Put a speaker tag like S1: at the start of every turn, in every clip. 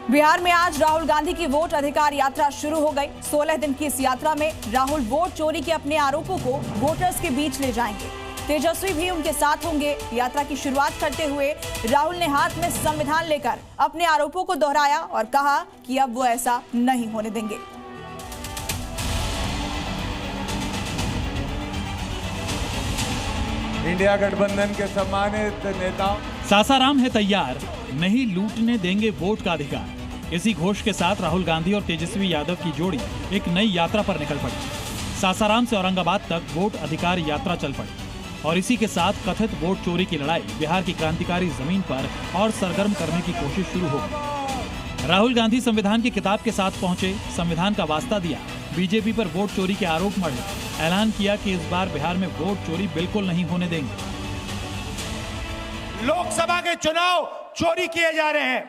S1: बिहार में आज राहुल गांधी की वोट अधिकार यात्रा शुरू हो गई। 16 दिन की इस यात्रा में राहुल वोट चोरी के अपने आरोपों को वोटर्स के बीच ले जाएंगे। तेजस्वी भी उनके साथ होंगे। यात्रा की शुरुआत करते हुए राहुल ने हाथ में संविधान लेकर अपने आरोपों को दोहराया और कहा कि अब वो ऐसा नहीं होने देंगे।
S2: इंडिया गठबंधन के सम्मानित नेता
S3: सासाराम है तैयार, नहीं लूटने देंगे वोट का अधिकार। इसी घोष के साथ राहुल गांधी और तेजस्वी यादव की जोड़ी एक नई यात्रा पर निकल पड़ी। सासाराम से औरंगाबाद तक वोट अधिकार यात्रा चल पड़ी और इसी के साथ कथित वोट चोरी की लड़ाई बिहार की क्रांतिकारी जमीन पर और सरगर्म करने की कोशिश शुरू हो गई। राहुल गांधी संविधान की किताब के साथ पहुंचे, संविधान का वास्ता दिया, बीजेपी पर वोट चोरी के आरोप मढ़े, ऐलान किया कि इस बार बिहार में वोट चोरी बिल्कुल नहीं होने देंगे।
S4: लोकसभा के चुनाव चोरी किए जा रहे हैं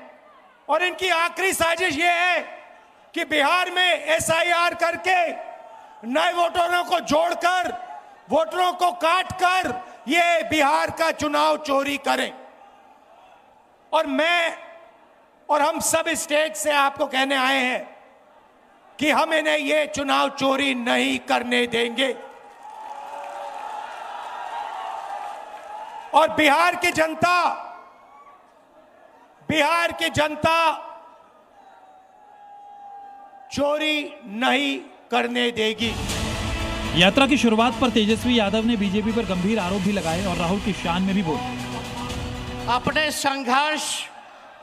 S4: और इनकी आखिरी साजिश ये है कि बिहार में एसआईआर करके नए वोटरों को जोड़कर, वोटरों को काटकर ये बिहार का चुनाव चोरी करें। और मैं और हम सब स्टेट से आपको कहने आए हैं कि हम इन्हें ये चुनाव चोरी नहीं करने देंगे। और बिहार की जनता चोरी नहीं करने देगी।
S3: यात्रा की शुरुआत पर तेजस्वी यादव ने बीजेपी पर गंभीर आरोप भी लगाए और राहुल की शान में भी बोले।
S5: अपने संघर्ष,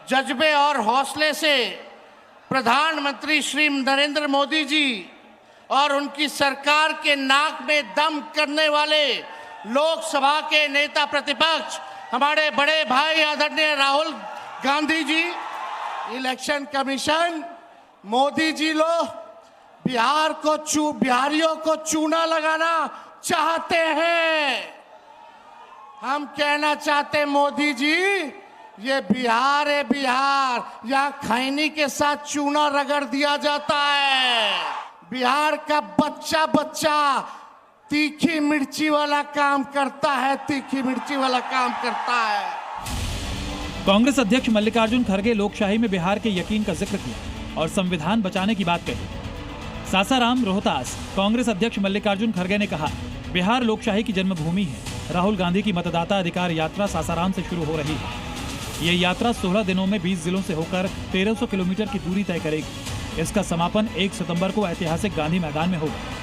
S5: जज्बे और हौसले से प्रधानमंत्री श्री नरेंद्र मोदी जी और उनकी सरकार के नाक में दम करने वाले लोकसभा के नेता प्रतिपक्ष हमारे बड़े भाई आदरणीय राहुल गांधी जी, इलेक्शन कमीशन, मोदी जी लोग बिहारियों को चूना लगाना चाहते हैं। हम कहना चाहते हैं मोदी जी, ये बिहार है, बिहार यहाँ खैनी के साथ चूना रगड़ दिया जाता है। बिहार का बच्चा बच्चा तीखी मिर्ची वाला काम करता है, तीखी मिर्ची वाला काम करता है।
S3: कांग्रेस अध्यक्ष मल्लिकार्जुन खड़गे लोकशाही में बिहार के यकीन का जिक्र किया और संविधान बचाने की बात कही। सासाराम, रोहतास, कांग्रेस अध्यक्ष मल्लिकार्जुन खड़गे ने कहा, बिहार लोकशाही की जन्मभूमि है। राहुल गांधी की मतदाता अधिकार यात्रा सासाराम से शुरू हो रही है। ये यात्रा 16 दिनों में 20 जिलों से होकर 1300 किलोमीटर की दूरी तय करेगी। इसका समापन 1 सितंबर को ऐतिहासिक गांधी मैदान में होगा।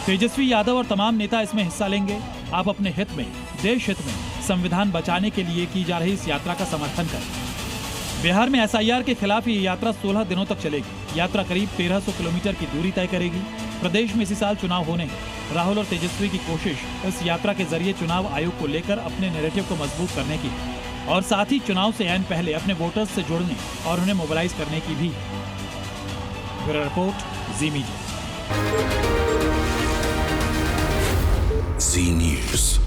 S3: तेजस्वी यादव और तमाम नेता इसमें हिस्सा लेंगे। आप अपने हित में, देश हित में संविधान बचाने के लिए की जा रही इस यात्रा का समर्थन करें। बिहार में एसआईआर के खिलाफ ये यात्रा 16 दिनों तक चलेगी। यात्रा करीब 1300 किलोमीटर की दूरी तय करेगी। प्रदेश में इसी साल चुनाव होने हैं। राहुल और तेजस्वी की कोशिश इस यात्रा के जरिए चुनाव आयोग को लेकर अपने नैरेटिव को मजबूत करने की है और साथ ही चुनाव से ऐन पहले अपने वोटर्स से जुड़ने और उन्हें मोबिलाइज करने की भी। ब्यूरो रिपोर्ट, जी मीडिया।
S6: जी न्यूज़।